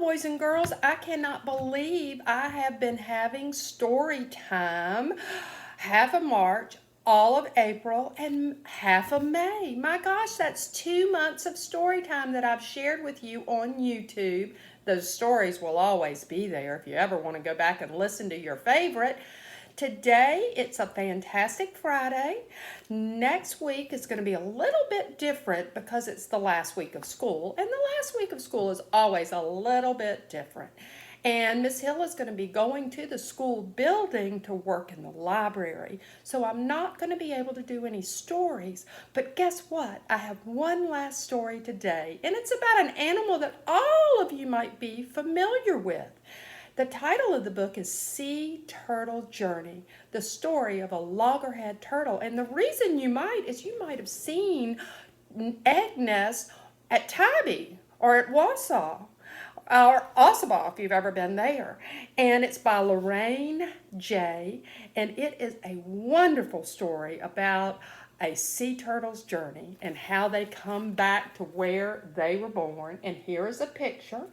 boys and girls. I cannot believe I have been having story time half of March, all of April, and half of May. My gosh, that's 2 months of story time that I've shared with you on YouTube. Those stories will always be there if you ever want to go back and listen to your favorite. Today, it's a fantastic Friday. Next week is going to be a little bit different because it's the last week of school. And the last week of school is always a little bit different. And Miss Hill is going to be going to the school building to work in the library. So I'm not going to be able to do any stories. But guess what? I have one last story today. And it's about an animal that all of you might be familiar with. The title of the book is Sea Turtle Journey, the story of a loggerhead turtle. And the reason you might is you might have seen egg nests at Tybee or at Wausau or Ossabaw if you've ever been there. And it's by Lorraine J. And it is a wonderful story about a sea turtle's journey and how they come back to where they were born. And here is a picture.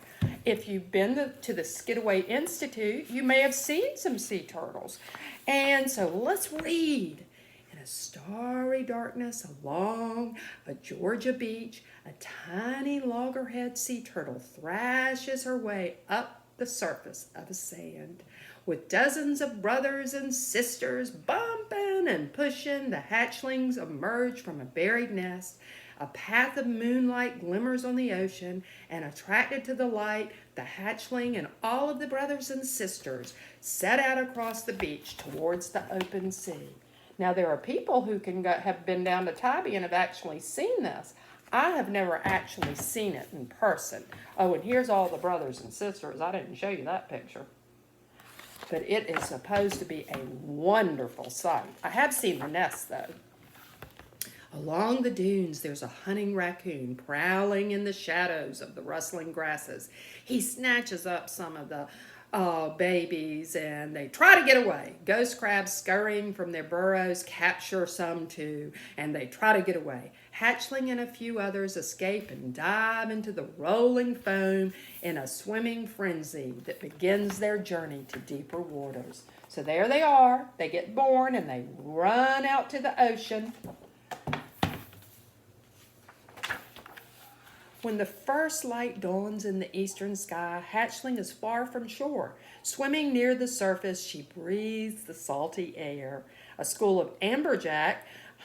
If you've been to the Skidaway Institute, you may have seen some sea turtles. And so let's read. In a starry darkness along a Georgia beach, a tiny loggerhead sea turtle thrashes her way up the surface of the sand. With dozens of brothers and sisters bumping and pushing, the hatchlings emerge from a buried nest. A path of moonlight glimmers on the ocean, and attracted to the light, the hatchling and all of the brothers and sisters set out across the beach towards the open sea. Now, there are people who have been down to Tybee and have actually seen this. I have never actually seen it in person. Oh, and here's all the brothers and sisters. I didn't show you that picture. But it is supposed to be a wonderful sight. I have seen the nest, though. Along the dunes, there's a hunting raccoon prowling in the shadows of the rustling grasses. He snatches up some of the babies and they try to get away. Ghost crabs scurrying from their burrows capture some too, and they try to get away. Hatchling and a few others escape and dive into the rolling foam in a swimming frenzy that begins their journey to deeper waters. So there they are. They get born and they run out to the ocean. When the first light dawns in the eastern sky, Hatchling is far from shore. Swimming near the surface, she breathes the salty air. A school of amberjack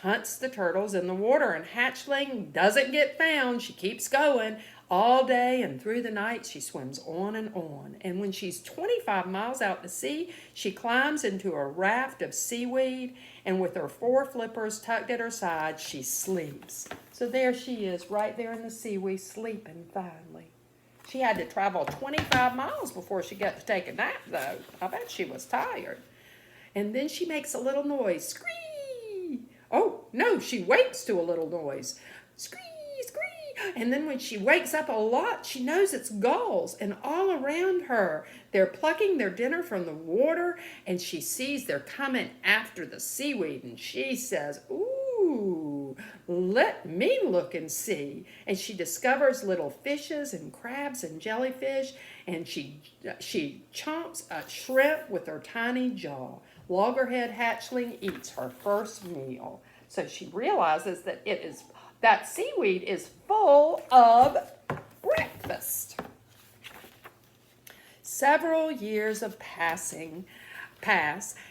hunts the turtles in the water, and Hatchling doesn't get found. She keeps going. All day and through the night, she swims on and on. And when she's 25 miles out to sea, she climbs into a raft of seaweed, and with her 4 flippers tucked at her side, she sleeps. So there she is, right there in the seaweed, sleeping finally. She had to travel 25 miles before she got to take a nap, though. I bet she was tired. And then she makes a little noise. Scree! Oh, no, she wakes to a little noise. Scree! And then when she wakes up a lot, she knows it's gulls. And all around her, they're plucking their dinner from the water. And she sees they're coming after the seaweed. And she says, ooh, let me look and see. And she discovers little fishes and crabs and jellyfish. And she chomps a shrimp with her tiny jaw. Loggerhead hatchling eats her first meal. So she realizes that that seaweed is full of breakfast. Several years of pass,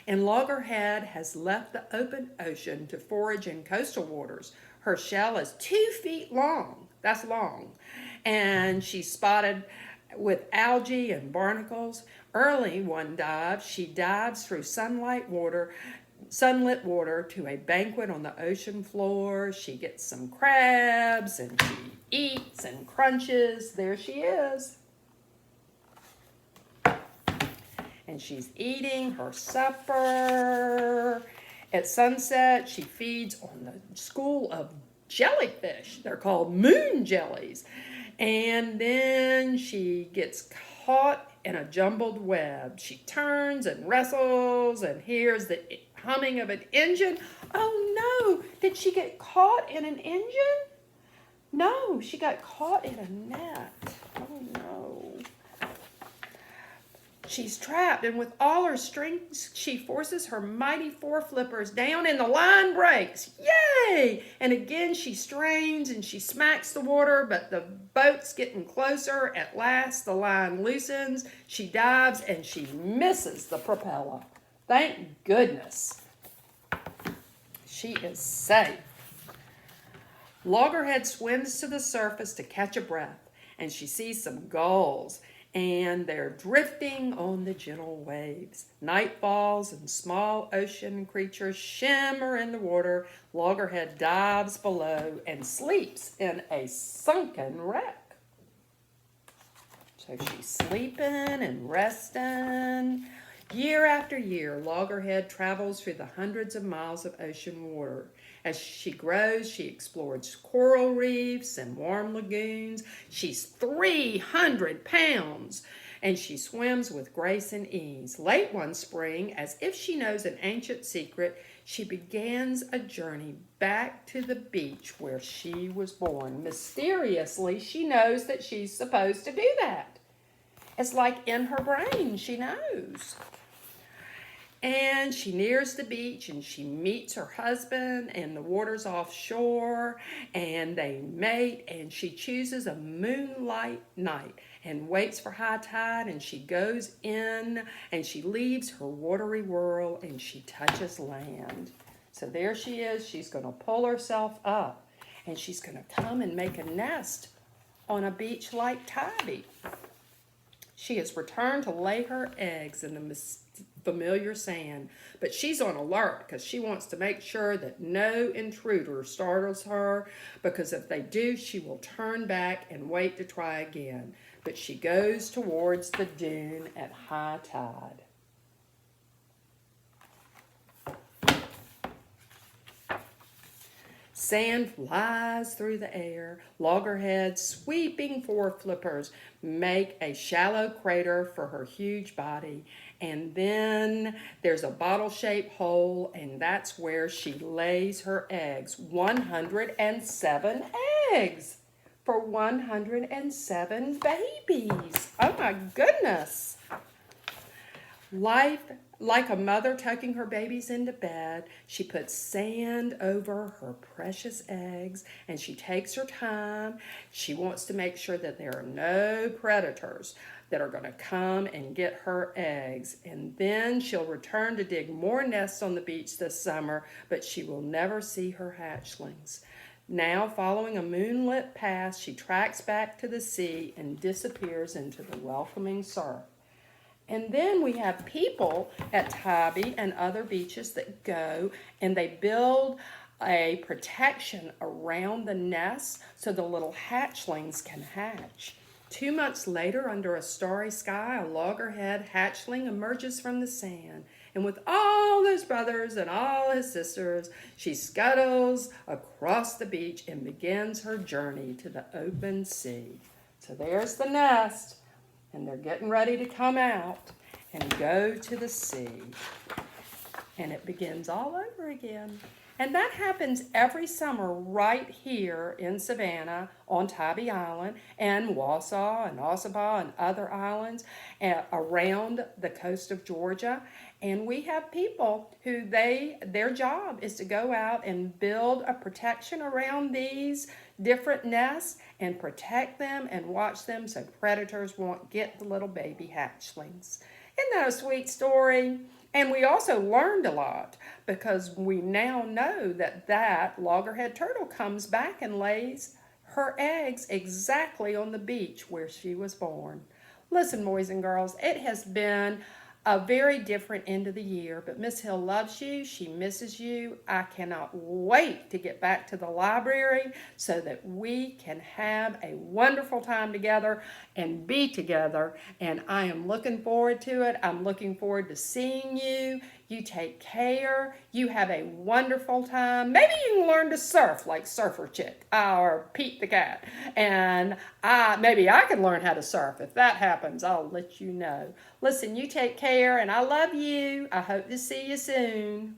and Loggerhead has left the open ocean to forage in coastal waters. Her shell is 2 feet long. That's long. And she's spotted with algae and barnacles. Early one dive, she dives through sunlit water to a banquet on the ocean floor. She gets some crabs and she eats and crunches. There she is. And she's eating her supper. At sunset, she feeds on the school of jellyfish. They're called moon jellies. And then she gets caught in a jumbled web. She turns and wrestles and hears the humming of an engine. Oh no, did she get caught in an engine? No, she got caught in a net. Oh no. She's trapped, and with all her strength, she forces her mighty fore-flippers down, and the line breaks. Yay! And again she strains and she smacks the water, but the boat's getting closer. At last, the line loosens. She dives, and she misses the propeller. Thank goodness. She is safe. Loggerhead swims to the surface to catch a breath, and she sees some gulls, and they're drifting on the gentle waves. Night falls, and small ocean creatures shimmer in the water. Loggerhead dives below and sleeps in a sunken wreck. So she's sleeping and resting. Year after year, Loggerhead travels through the hundreds of miles of ocean water. As she grows, she explores coral reefs and warm lagoons. She's 300 pounds, and she swims with grace and ease. Late one spring, as if she knows an ancient secret, she begins a journey back to the beach where she was born. Mysteriously, she knows that she's supposed to do that. It's like in her brain, she knows. And she nears the beach, and she meets her husband, and the water's offshore, and they mate, and she chooses a moonlight night and waits for high tide, and she goes in, and she leaves her watery world, and she touches land. So there she is. She's going to pull herself up, and she's going to come and make a nest on a beach like Tybee. She has returned to lay her eggs in the familiar sand, but she's on alert because she wants to make sure that no intruder startles her, because if they do, she will turn back and wait to try again. But she goes towards the dune at high tide. Sand flies through the air. Loggerhead's sweeping fore-flippers make a shallow crater for her huge body. And then there's a bottle-shaped hole, and that's where she lays her eggs. 107 eggs for 107 babies. Oh my goodness. Life, like a mother tucking her babies into bed, she puts sand over her precious eggs, and she takes her time. She wants to make sure that there are no predators that are going to come and get her eggs. And then she'll return to dig more nests on the beach this summer, but she will never see her hatchlings. Now, following a moonlit path, she tracks back to the sea and disappears into the welcoming surf. And then we have people at Tybee and other beaches that go and they build a protection around the nests so the little hatchlings can hatch. 2 months later, under a starry sky, a loggerhead hatchling emerges from the sand. And with all his brothers and all his sisters, she scuttles across the beach and begins her journey to the open sea. So there's the nest. And they're getting ready to come out and go to the sea. And it begins all over again. And that happens every summer right here in Savannah on Tybee Island and Wausau and Ossabaw and other islands around the coast of Georgia. And we have people who their job is to go out and build a protection around these different nests and protect them and watch them so predators won't get the little baby hatchlings. Isn't that a sweet story? And we also learned a lot because we now know that loggerhead turtle comes back and lays her eggs exactly on the beach where she was born. Listen, boys and girls, it has been a very different end of the year, but Miss Hill loves you. She misses you. I cannot wait to get back to the library so that we can have a wonderful time together and be together, and I am looking forward to it. I'm looking forward to seeing you. You take care. You have a wonderful time. Maybe you can learn to surf like Surfer Chick or Pete the Cat. And maybe I can learn how to surf. If that happens, I'll let you know. Listen, you take care, and I love you. I hope to see you soon.